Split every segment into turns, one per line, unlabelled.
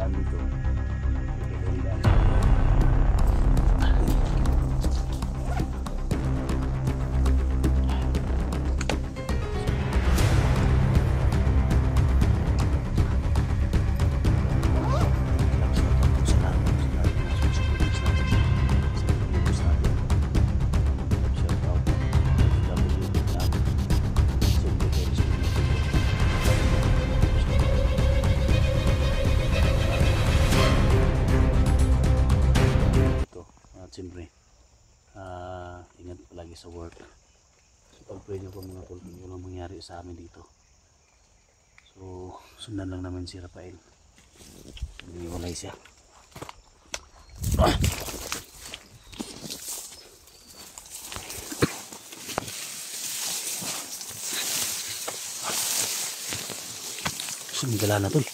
daan dito. Ito yung daan. Siyempre, ingat palagi sa work. So, pag-pray nyo po mga tol, kung walang mangyari sa amin dito. So, sundan lang namin si Rafael. Hindi walay siya. Sumigala na tol.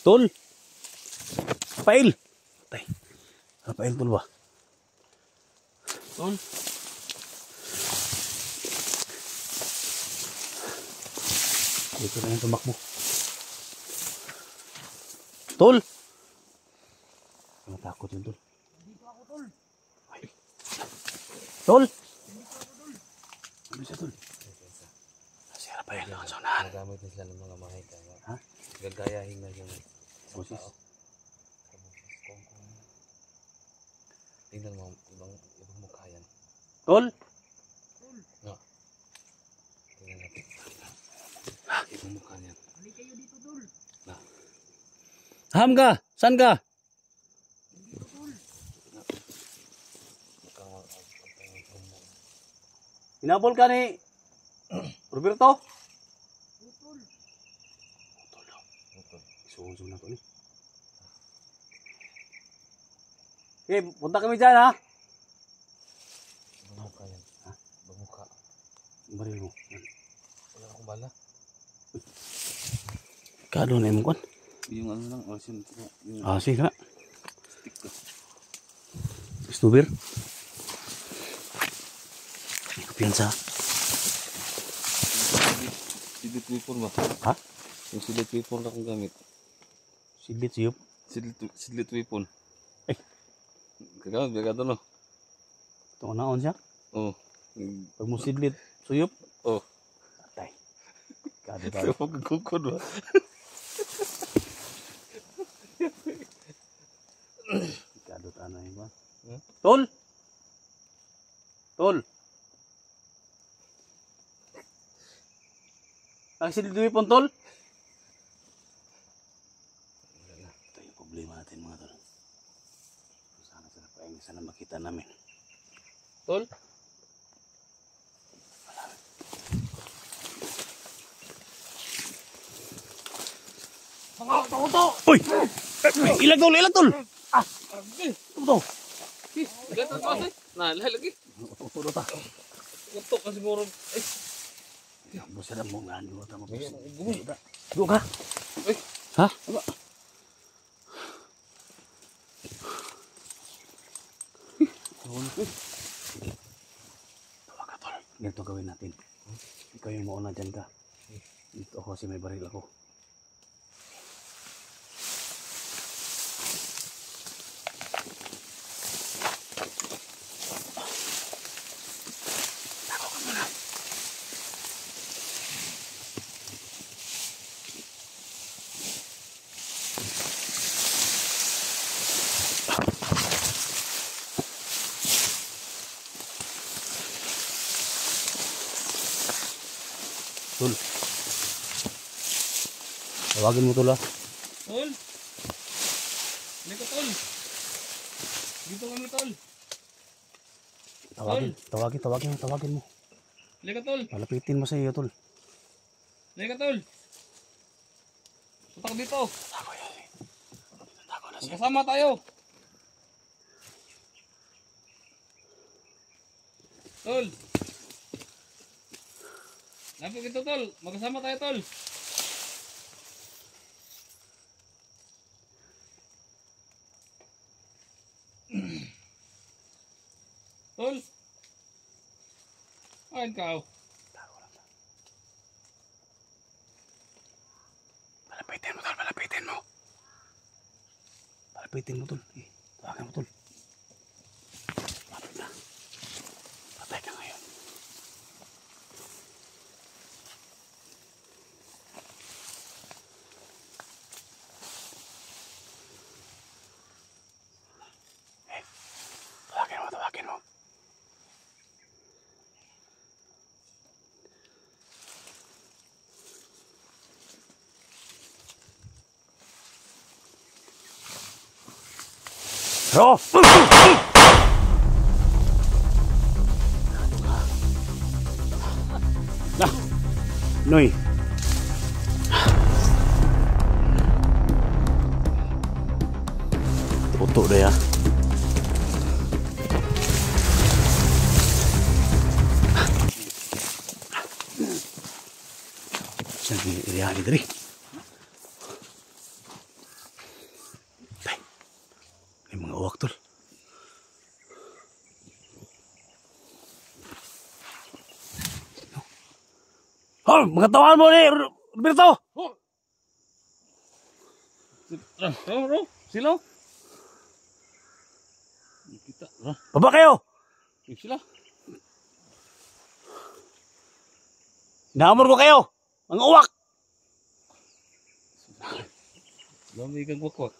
Tol, Rafael. Tay, Rafael tol ba? Tol. Dito na yung tumakbo. Tol. Natakot yun tol. Dito ako tol. Ay. Tol. Dito ako tol. Ano siya tol? Si Rafael lang sa unahan.
Nagamit na sila ng mga mahika.
Ha?
Gagayahin na yung
Boses.
Tingnan mo, ibang mukha yan.
Tol?
No. Tingnan natin. Ibang mukha yan.
Balik kayo dito, Tol.
Na.
Ham ka? San ka?
Dito, Tol.
Hinabol ka ni Roberto?
Utol.
Utol daw. Isuunso na to ni. Okay, punta kami dyan ha.
Ibang mukha yan.
Ha?
Ibang mukha.
Baril mo.
Wala akong bala.
Kado na yung kon.
Yung ano lang, ocean.
Ah, sige ka.
Stick ko.
Stuber. May kupiyansa.
Sidlit weapon ba?
Ha?
Yung sidlit weapon na akong gamit.
Sidlit siyop.
Sidlit weapon.
Ay.
Kagamit, biya ka doon, no?
Ito naon siya.
Oo.
Pag mo sidlit suyop.
Oo.
Atay. Kado tayo.
Kaya pagkukod ba?
Kado tayo na yun ba?
Hmm?
Tol! Tol! Ang sidlit weapon tol? Ito yung problema natin mga tol. Sana sila pa yung sana makita namin.
Tol?
Mga auto!
Uy! Ilag tol! Ilag tol!
Ah!
Ito to!
Ganto ba kasi? Nah, lagi.
Ito ta!
Gutok kasi siguro. Ay,
Busa na mo nga. Hindi mo tama.
gumi.
Doon ka!
Ay.
Ha? Tawa ka tol. Ganito gawin natin. Ikaw yung mauna dyan ka. Dito ako kasi may baril ako. Tako ka muna. Tol. Tawagin mo tol ah.
Tol. Dito, tol. Dito kami, tol.
Tawagin mo.
Lika, tol.
Malapitin mo sa iyo tol.
Lika, tol. Tutak dito.
Tako yan. Tako na siya.
Magkasama tayo. Tol. Lapit ito, tol. Magkasama tayo, tol. Tol. Ayun ka. Oh.
Palapitin mo, tol. Palapitin mo. Palapitin mo, tol. Tawagan mo, tol. Lapit na. Patay ka ngayon. Tawagin mo, tawagin mo. Oh! Nah, Noy. Tutok deh ya. Sini irihan diri. Ini mga uwak tol. Oh, mga tawaan mo ni Roberto.
Ro. Sila. Kita.
Baba kayo.
Sila.
Namor ko kayo. Mga uwak.
Dami kang wakwak.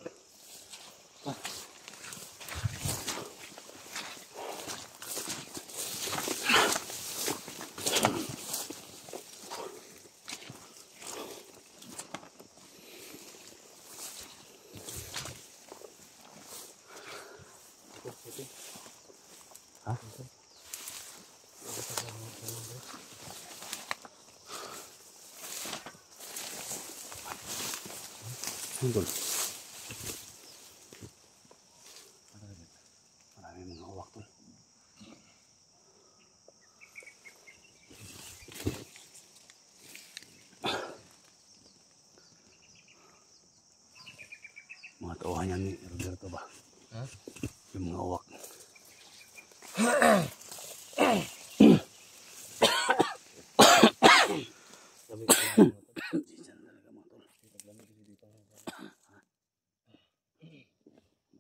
Hah? Tol. Marami mga uwak tol. Mga tauhan yan ni Roberto ba?
Ha?
Yung mga uwak.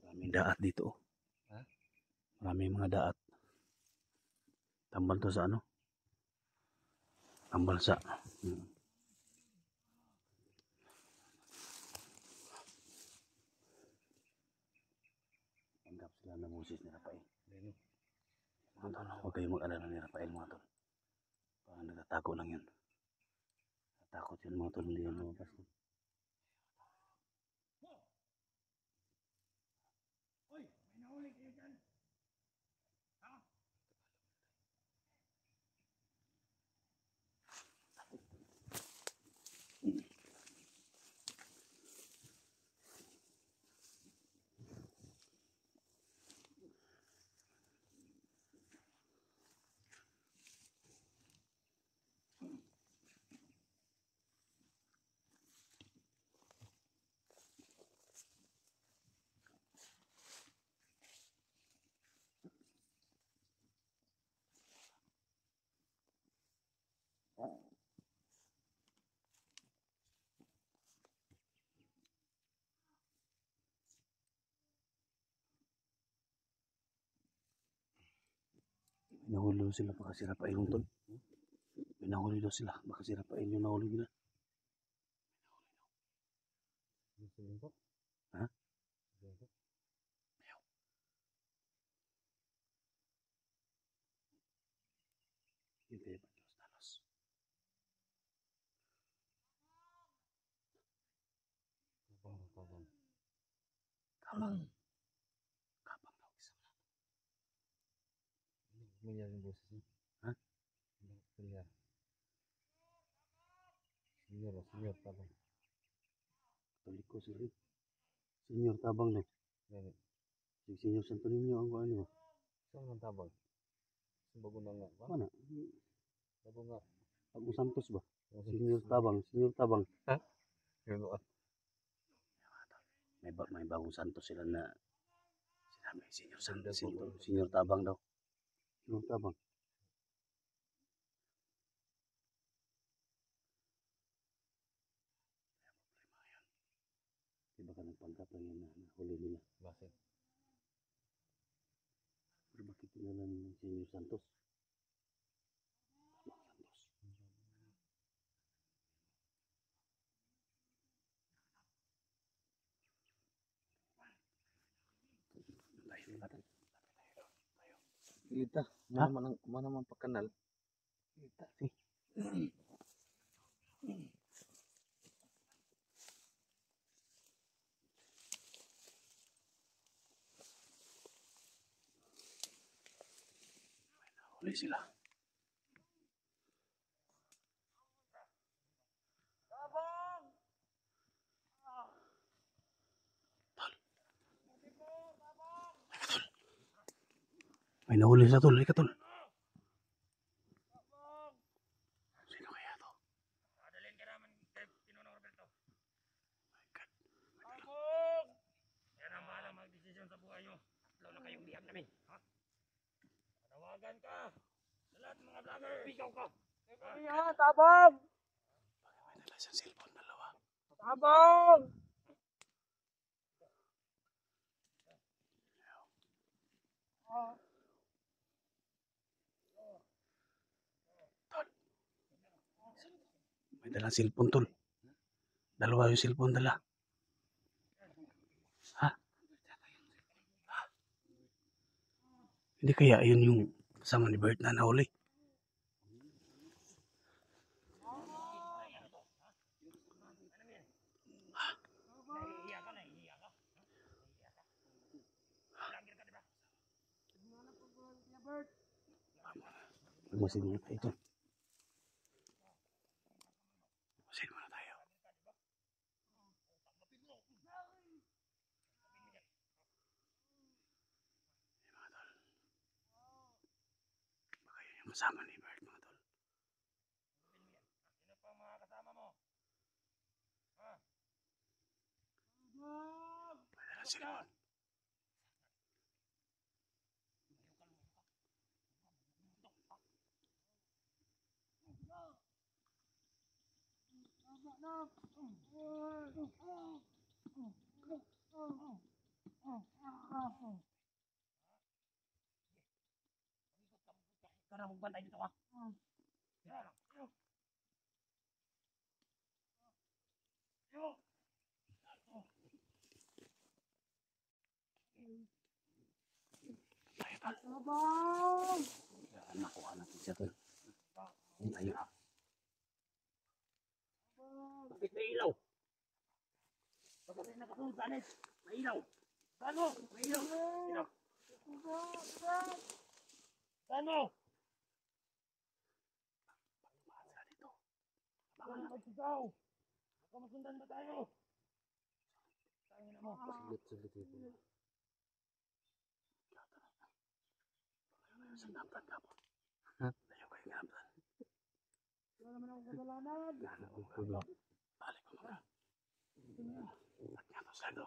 Maraming daat dito.
Ha?
Maraming mga daat. Tambal to sa ano? Tambal sa. Tanggap sila ng boses ni Rafael. Mga tol, huwag kayong mag-alala ni Rafael mga tol. Parang nagtatago lang yan. Natakot yun mga tol, hindi yan lumabas. Nahuli daw sila baka si Rafael yung tol. May nahuli daw sila baka si Rafael yung nahuli nila. Ha? Hindi ba Diyos talos? Kapang. Kapang daw isa.
Kuya yung boses niya.
Ha?
Kuya. Senior tabang.
Tulik ko sila. Senior tabang daw.
Ganit.
Si Senior Santo Niño ang ano ba?
Saan man tabang? Bago na nga ba?
Mana?
Bago nga.
Agu Santos ba? Senior tabang, Senior tabang.
Ha? Yun o.
May bagong Santos sila na sinabi Senior Santos, Senior tabang daw. Yung tabang. Diba ka nagpanggap lang yan na nahuli nila.
Bakit?
Pero bakit tinalan ng Senyor Santos? Pasmak Santos. Tayo nila tayo.
Kita.
Ha?
Mana man pakanal.
Kita sih. Huli sila.
Tabang!
May nahuli sa tol. Ika tol. Sino kaya to?
Madalhin ka naman kay Pinonong Roberto.
My God.
Tabang! Yan ang bahala mag-desisyon sa buhay nyo. Tatlo na kayong liham namin. Ha? Manawagan ka. Sa lahat ng mga vlogger. Ikaw ka. Tabang!
May dala siyang cellphone dalawa.
Tabang!
May dalang cellphone tol. Dalawa yung cellphone dala. Ha? Hindi kaya yun yung kasama ni Bert na nahuli.
Nahihiya ka, nahihiya ka. Vlogger ka, diba?
Masin muna tayo tol. Masin muna tayo. Mga tol. Baka yun yung kasama ni Bert mga tol.
Sino pa ang mga kasama mo? Ha?
May dalang cellphone.
Ikaw na magbantay dito ka. Yan.
Tayo tol.
Tabang!
Yan, nakuha natin siya tol. Tayo.
Bakit may ilaw? Bakit may nakasunod sa anin? May ilaw. Saan mo? May ilaw. Ilaw. Saan mo?
Tumahan sila dito.
Baka na magsigaw. Baka masundan ba tayo? Tangin na mo.
Sulit ito.
Sa namtan ka po. Tayo kayo namtan.
Wala naman akong kasalanan.
Balik ko mga. At nga to sa ito.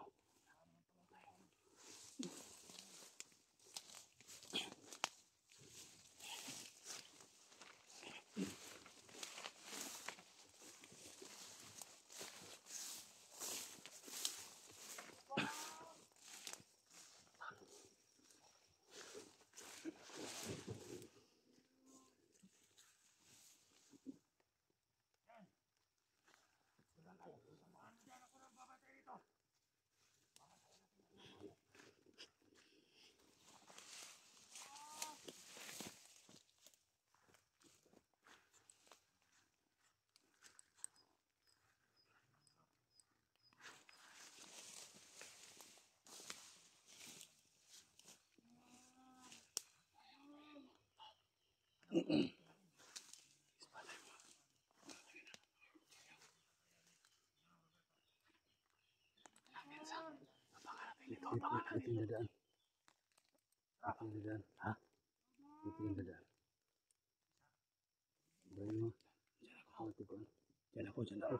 Ito ang pangalan
Ito yung dadaan.
Ha?
Ito yung dadaan. Bayan mo.
Diyan ako, diyan ako.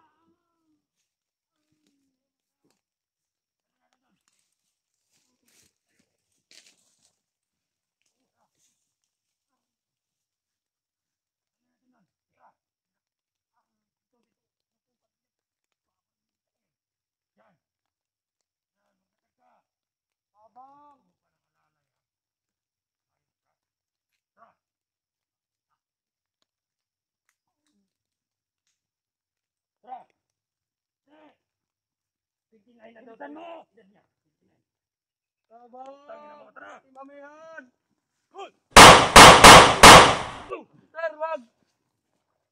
59 na dotan mo! Tabang! Tangin na mga tara! Imamihan! Sir, wag!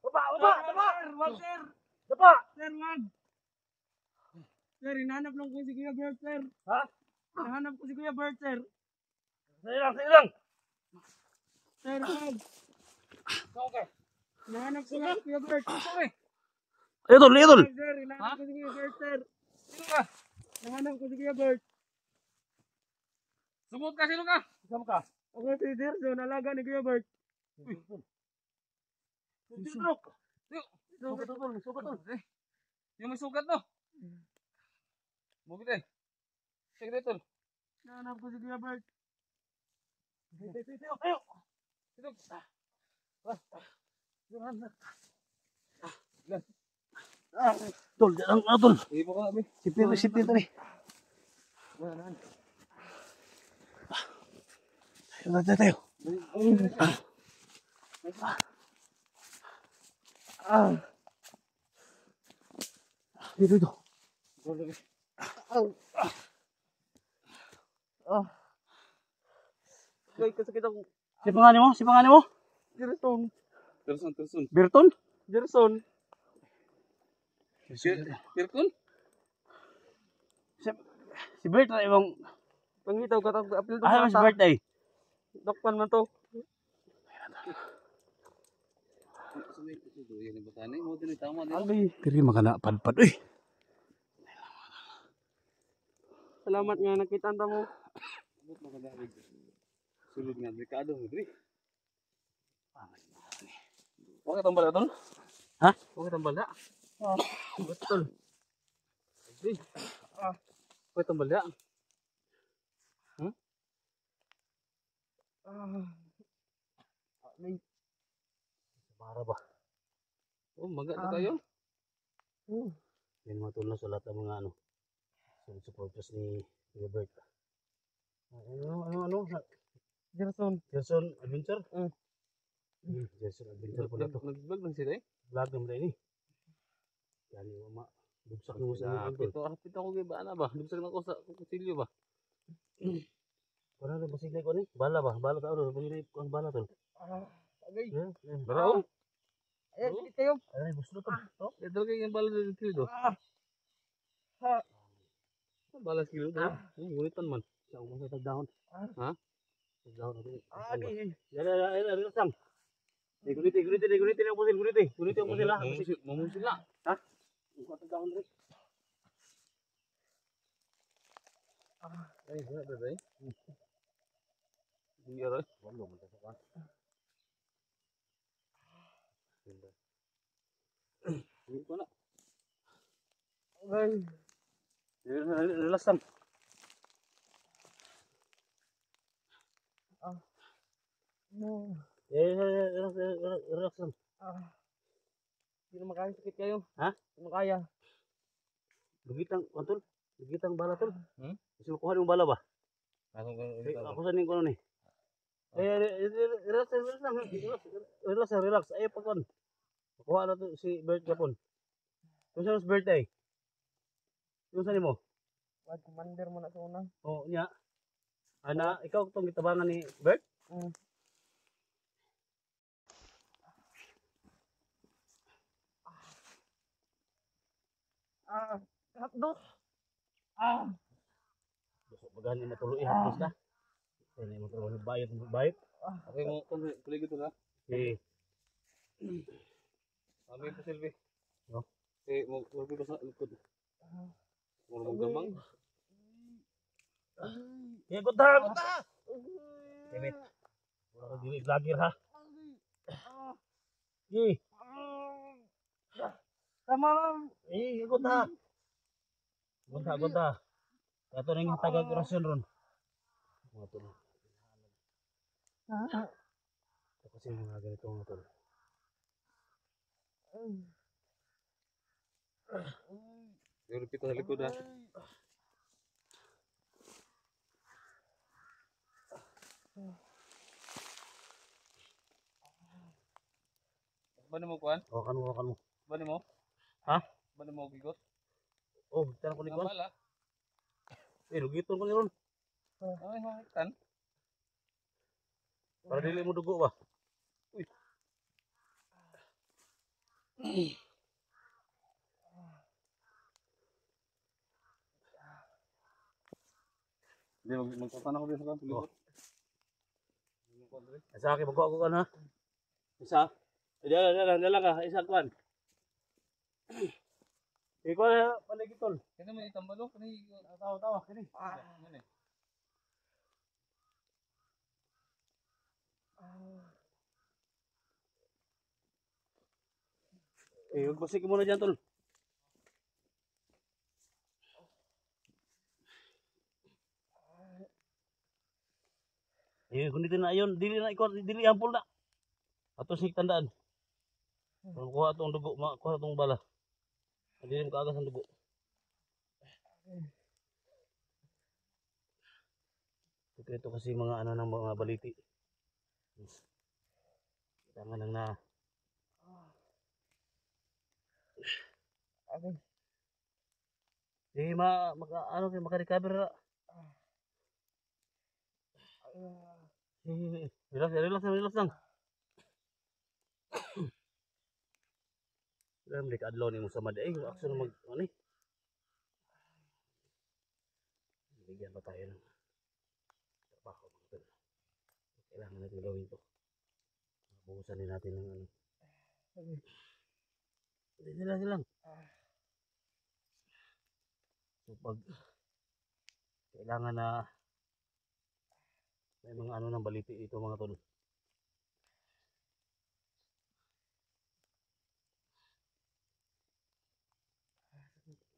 Baba! Baba! Baba! Sir, wag sir! Baba! Sir, wag! Sir, hinahanap lang ko si Kuya Bert, sir. Ha? Hinahanap ko si Kuya Bert, sir. Sa'yo lang, sa'yo lang! Sir, wag! Okay. Hinahanap ko lang si Kuya Bert. Okay.
Idol, idol!
Sir, hinahanap ko si Kuya Bert, sir. Sino ka? Hinahanap ko si Kuya Bert. Sumot ka, sino ka? Sino ka? Ako si Dirzo, nalaga ni Kuya Bert. Uy. Sugat, tol. Sugat, tol. Yung may sugat, no? Bukit eh. Sige, tol. Hinahanap ko si Kuya Bert. Tayo, tayo. Ito.
Tol, diyan ang tol.
Sige po ka, abi.
Sipin tali. Tayo. Dito.
Guys, kasakit ako.
Si pangalan mo?
Gerson.
Tersun.
Berton?
Gerson.
Pirkon?
Si Bert na ibang...
Pangitaw ka tag apil to.
Ah, si Bert ay.
Dokpan man to.
Yan ang batani. Mo din tama din.
Abi,
Diri makana padpad. Uy.
salamat nga nakita ta mo.
Abot makadawig. Sulod nga delikado, diri. Okay tambal tol.
Ha?
Okay tambal da.
Betul.
Diri. Okay tambal da.
Para ba?
Oh, maga na tayo.
Yan mga tulong sa lahat ng mga supporters ni Kuya Bert. Ano?
Gerson.
Gerson Adventure? Gerson Adventure po na to.
Nag-vlog lang sila eh.
Vlog naman tayo ni. Yan yung mga bugsak mo sa mga tol.
Hapit ako kay Bana ba? Dugsak na ako sa kutsilyo ba?
Wala na basilay ko ni. Bala ba? Bala tao. Basilay ko ang bala tol.
Agay.
Barao.
Ayan, dito kayo.
Ay, gusto tol.
Ito kayo yung bala ng kilo. Bala kilo do. Ngulitan man.
Sa umang sa tagdahon.
Ha?
Tagdahon natin.
Agay.
Yan, relax lang. Guriti ang pusil, guriti. Guriti ang pusil ha.
Mamusil na.
Ha? Ang tagdahon rin.
Ay, wala ba eh? Hindi aray.
Wala mo sa kan.
Hindi ko na.
Agay.
Relax lang.
No.
Relax lang.
Hindi na makaya sakit kayo.
Ha?
Hindi makaya.
Lugitang, tol. Lugitang bala tol. Gusto mo kuha yung bala ba? Ako sa ning kono ni. Relax lang. Relax. Ay pagkon. Kuha na to si Bert Japon. Kung saan si Bert ay? Kung saan mo?
Wag commander mo na sa una.
Oh, nya. Ana, ikaw tong gitabangan ni Bert?
Hapdos.
Gusto magani matuloy hapos ka. Ini mo tuloy bayad.
Okay mo, kuligid na.
Eh,
Kami po Silvi.
No?
Eh, mo ba sa likod? Mo mo gamang.
Guta. Kemit. Wala ka dili vlogger ha. Eh,
Tama.
guta. Guta. Kato ning tagag orasyon ron. Mga tol. Ito kasi mga ganito mga tol.
Yung repeat sa likod ha. Bani mo kuan?
Hawakan mo.
Bani mo?
Ha?
Bani mo gigot?
Oh, tanong ko ni Kwan.
Bala.
lugiton ko ni ron.
Ay, makitan.
Para dili mo dugo ba?
Hindi, magtatana ko din sa kanto.
Oh. Sa akin, magkuha ko na. Isa. Dala ka. Isa kuan. Ikaw na paligitol.
Kaya may itambalo.
Tawa. Kini. Magbasik ka muna dyan, tol. Kung dito na yun, dili ampul na. Ato sing tandaan. Kung kuha itong dugo, kuha itong bala. Hindi mo kaagas ang dugo. Ito kasi mga ano ng mga baliti. Tama lang na. Di maka-recover na. Relax lang. Dalam di kadlaw ni mo sa mad akso na ano eh. Bigyan pa tayo ng trabaho. Kailangan natin gawin to. Buhusan din natin ng ano. Sila lang. So pag kailangan na may mga ano ng baliti ito mga tol.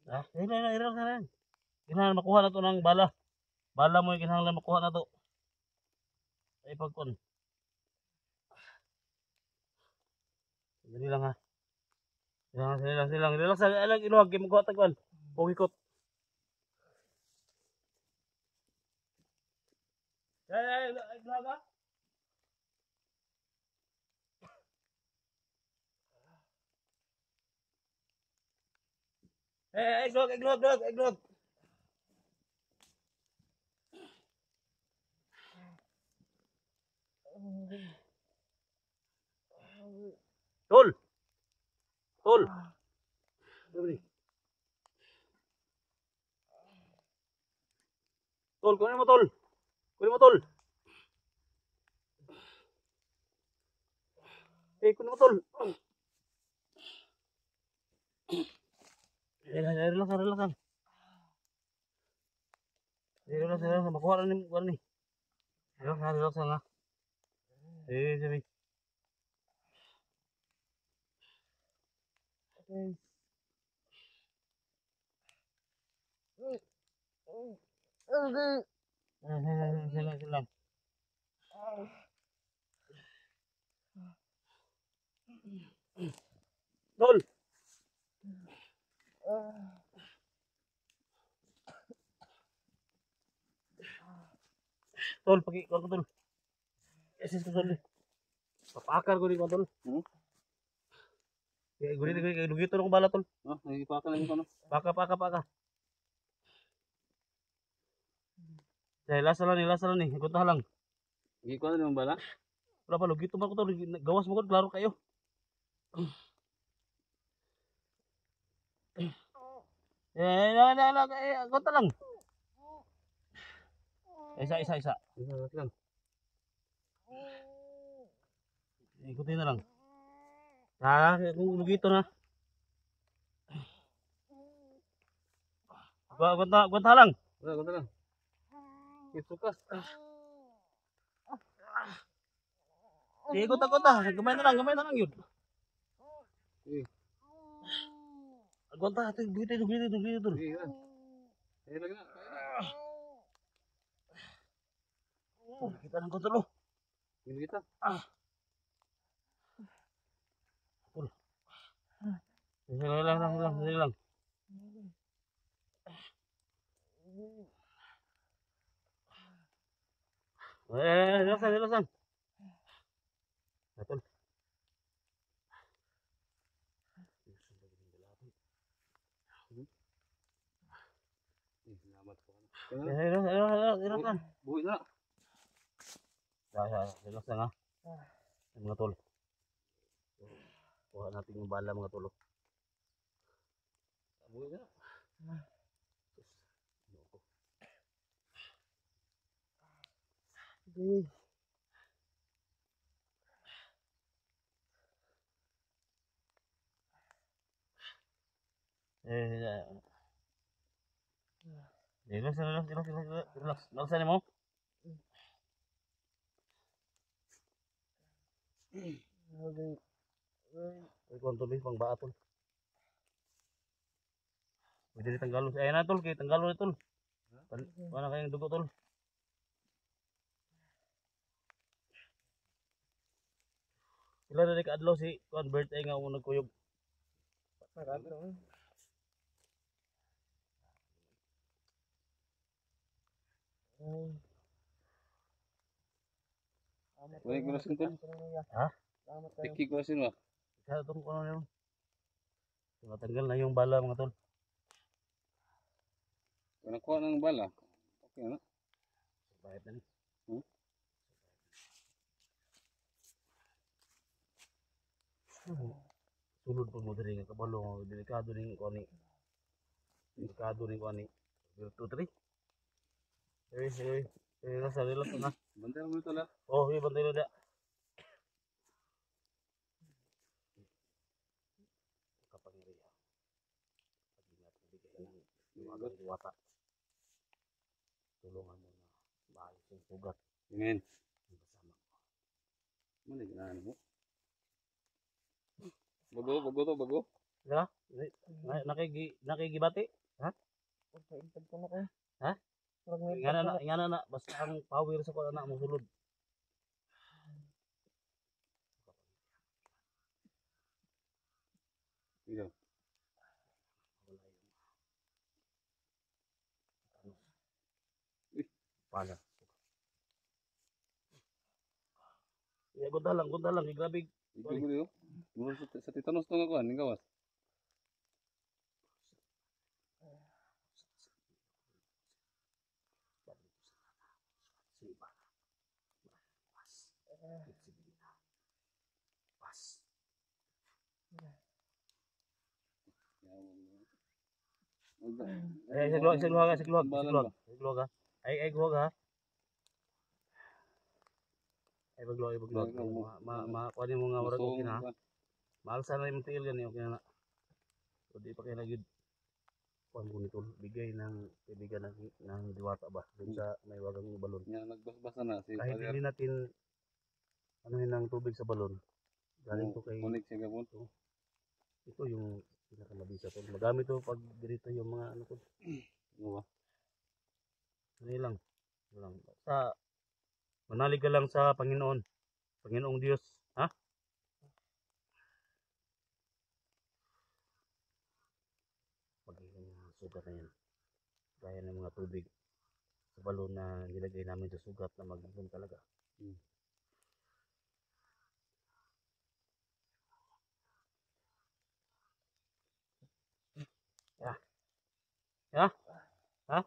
Hirap na rin. Kinahanglan makuha na to ng bala. Bala mo yung kinahanglan makuha na to. Ay pagkon. Dali lang ha. Silang. Relax lang inuwag kay magkuha tagwan. Pugikot. Inuwag ha. Eglog. Tol. Dali. Kunin mo tol. Kunin mo tol. Relax lang. Relax. Makuha na ni. Relax lang ha. Sabi. Silang. Tol. Tol, kuha ko tol. Esis ko tol. Papakar ko di ko tol. Guni dugito ng bala tol.
Nagipaka lang yung ano.
Paka. Dahil lasa lang ni. Gunta lang.
Nagipaka lang yung bala.
Wala pa lugito man ko tol. Gawas mo ko klaro kayo. Gunta lang. Isa.
Isa lang.
Ikutin na lang. Kung lugito na. Gunta lang.
Gunta lang. Isukas.
Gunta. Gamay na lang yun. Gunta, dugito tol.
Ayan lagi na.
Kita ng gunta lo.
Gini kita.
Sila lang. Relax. Betul.
Selamat po.
Relax lang.
Buhay na.
Relax lang ha. Mga tol. Kuha natin yung bala mga tol.
Buhay na.
Relax mo. Ay, kung tuloy pang baatol. Pwede rin tanggalon. Ayan na tol, kaya tanggalon na tol. Wala kayong dugo tol. Sila na rin kaadlaw si convert ay nga unang kuyog.
Buhay ko na sin tol.
Ha?
Tiki ko na sin ba?
Kaya itong ano yun. Natanggal na yung bala mga tol.
Kung nakuha ng bala, okay na.
Bahit na ni. Sulod po mo diri nga kabalo, delikado ning ko ni. Delikado ning ko ni. 2 3. Relax na.
Bantay mo ito la.
Oh, iya bantay na dia. Kapangyarihan. Pag-ingat mo bigay ng iwanan diwata. Tulungan mo na maayos yung sugat.
Amen.
Kasama ko.
Malig na ano mo. Bago to, bago.
Ya, nakigibati. Ha? Ha? Ingana na, basta ang power sa ko na mo sulod.
Ito.
Pala. Ya, gunda lang, grabe.
Ikaw ko dito. Muro sa titanos to nga kuhan, ning gawas.
Sigluwag. Ay, gluwag ha. Ay, bagluwag. Kuha mo nga warag okay na ha. Maalsa na yung tiil yan, okay na. So, di pa kayo nagyud. Kuhan ko nito, bigay ng kaibigan ng diwata ba? Doon sa may wagang balon.
Nya nagbasbasa na si
Kahit hindi natin anuhin ng tubig sa balon. Galing to kay
Kunik siya gabon.
ito yung pinakamabisa to. Magamit to pag dirito yung mga ano to.
Ano ba?
Ano lang. Sa manalig ka lang sa Panginoon. Panginoong Diyos, ha? Pag yung sugat na yan. Gaya ng mga tubig sa balon na nilagay namin sa sugat na mag-inom talaga. Ya? Ha?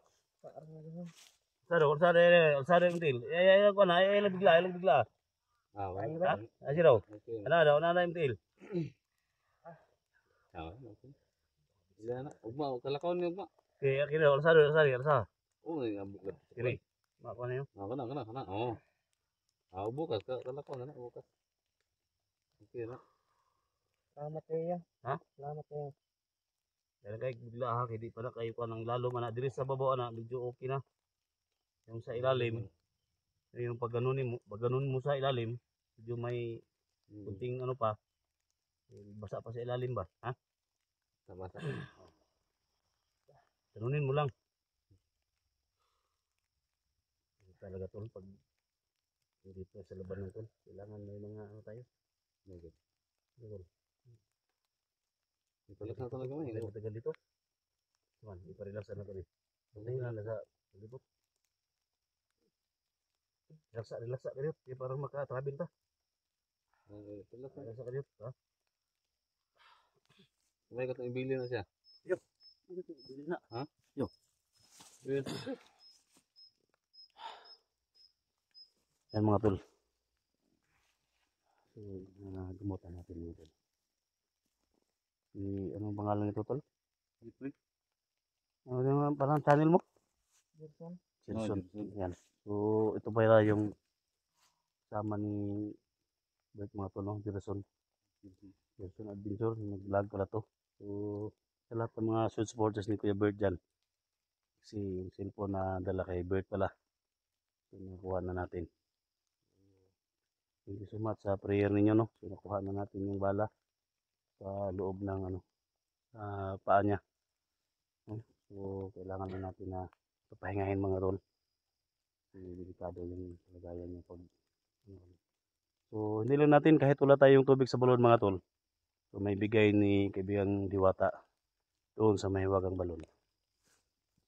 Saro yung til. Ay, ko na, ay, bigla.
Ah,
Ha?
wala.
Asi raw.
Okay.
Ano yung til?
Ah, okay. Ila na. Ugma, kalakaw ni ugma.
Kira, alsa.
Oh, ngabot.
Kiri. Mako na yun.
Ah, kana. Oh. Ah, bukas kalakaw na bukas. Okay na.
Salamat kayo.
Ha?
Salamat kayo.
Dahil kay bigla ha, kaya di pa na kayo pa ng lalo man na. Diri sa baba na, medyo okay na. Yung sa ilalim, yung pag ganun mo sa ilalim, medyo may kunting ano pa, basa pa sa ilalim ba? Ha?
Tabasa.
Ganunin mo lang. Talaga tol, pag dito sa laban ng tol, kailangan may mga ano tayo.
Negative.
Tol.
Relax na talaga mo.
Tagal dito. Man, ipa-relax na kami. Hindi na sa libot. Relax ka dito. Di parang maka-travel ta.
Relax na.
Relax ka dito. Ha?
May katong ibili na siya.
Bili na.
Ha?
Yo.
Yes.
Yan mga tol. So, gumutan natin mga tol. Anong pangalan nito tol? Ano yung parang channel mo?
Gerson.
Gerson.
Gerson.
Yan. So, ito pala yung sama ni Bert mga tol, no? Gerson. Gerson Adventure. Nag-vlog pala to. So, sa lahat ng mga shoot supporters ni Kuya Bert dyan. Kasi yung cellphone na dala kay Bert pala. So, nakuha na natin. Thank you so much sa prayer ninyo, no? So, nakuha na natin yung bala sa loob ng paa niya. No? So, kailangan na natin na papahingahin mga tol. Delikado yung kalagayan niya pag so, hindi lang natin kahit wala tayong tubig sa balon mga tol. So, may bigay ni kaibigang Diwata doon sa mahiwagang balon.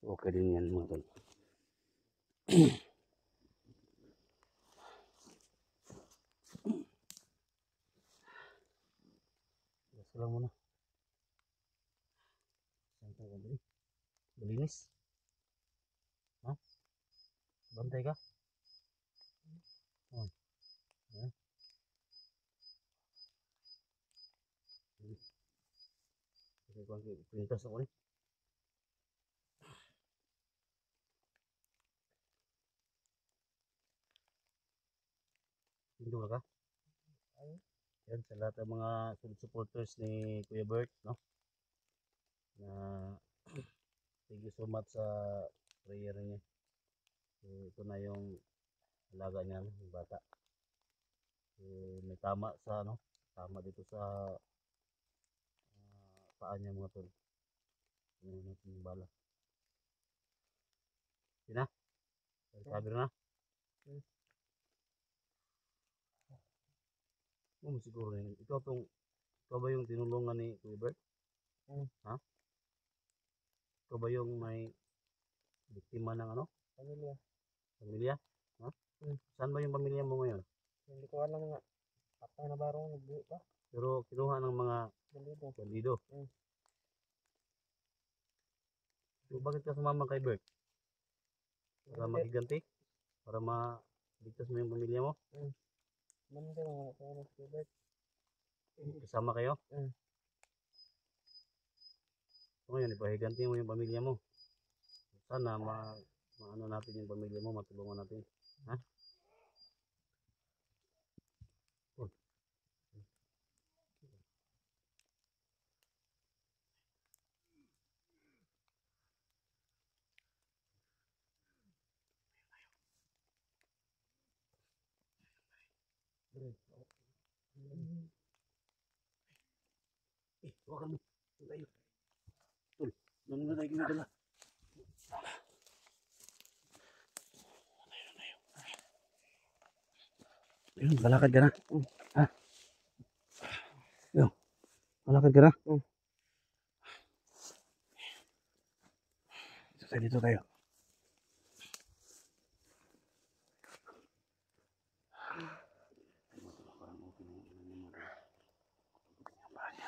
So, okay din yan mga tol. Basta lang muna. Saan tayo balik? Malinis? Ha? Bantay ka? Oh. Ha? Okay, pintas ako rin. Hindi ka? Yan, sa lahat ng mga supporters ni Kuya Bert, no? Na thank you so much sa prayer niya. So, ito na yung alaga niya, no? Yung bata. So, may tama sa, tama dito sa paa niya mga tol. Ano natin yung bala. Yun na? Sabi na? Siguro yun. Ikaw ba yung tinulungan ni Kuya Bert? Ha? Ikaw ba yung may biktima ng
Pamilya.
Pamilya? Ha? Saan ba yung pamilya mo ngayon?
Hindi ko alam nga. Patay na barong nagbuo pa.
Pero kinuha ng mga bandido. So, bakit ka sumama kay Bert? Para makiganti? Para maligtas mo yung pamilya mo?
Manila mga kaya si Bert.
Kasama kayo? So ngayon, ipahiganti mo yung pamilya mo. Sana maano natin yung pamilya mo, matulungan natin. Ha? Huwag mo. Tayo. Tul, doon na tayo ginagala. Ayun, kalakad ka na. Ha? Ayun, kalakad ka na. Dito tayo.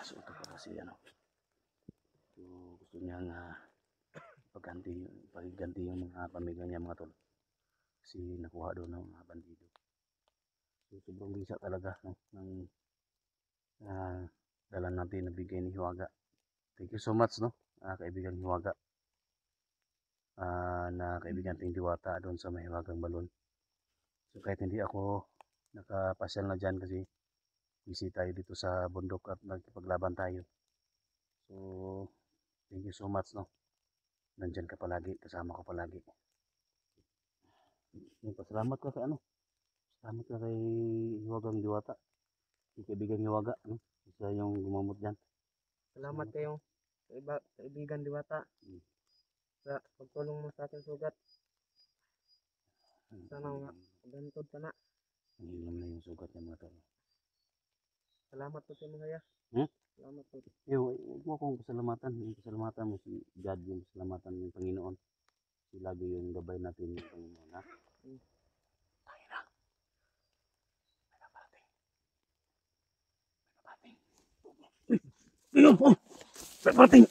So ito pa kasi so, gusto niya pagganti yung mga pamilya niya mga tol. Kasi nakuha doon ng mga bandido. So sobrang bisa talaga ng dala natin na bigay ni Hiwaga. Thank you so much kaibigan Hiwaga. Na kaibigan ting Diwata doon sa Mahiwagang Balon. So kahit hindi ako nakapasyal na dyan kasi busy tayo dito sa bundok at nagpaglaban tayo. So thank you so much nandyan ka palagi, kasama ko palagi. Pasalamat ka kay salamat ka kay Hiwagang Diwata, yung kaibigan Hiwaga, isa yung gumamot dyan.
Salamat kayo kaibigan Diwata sa pagtulong mo sa ating sugat. Sana magantod ka na.
Ang hilam na yung sugat niya mga tol.
Salamat po sa mga ya. Salamat po.
Huwag mo akong pasalamatan. Yung pasalamatan mo si God, yung pasalamatan ng Panginoon. Si lagi yung gabay natin ng Panginoon, ha? Tangin na. May napating. May napating. May napating.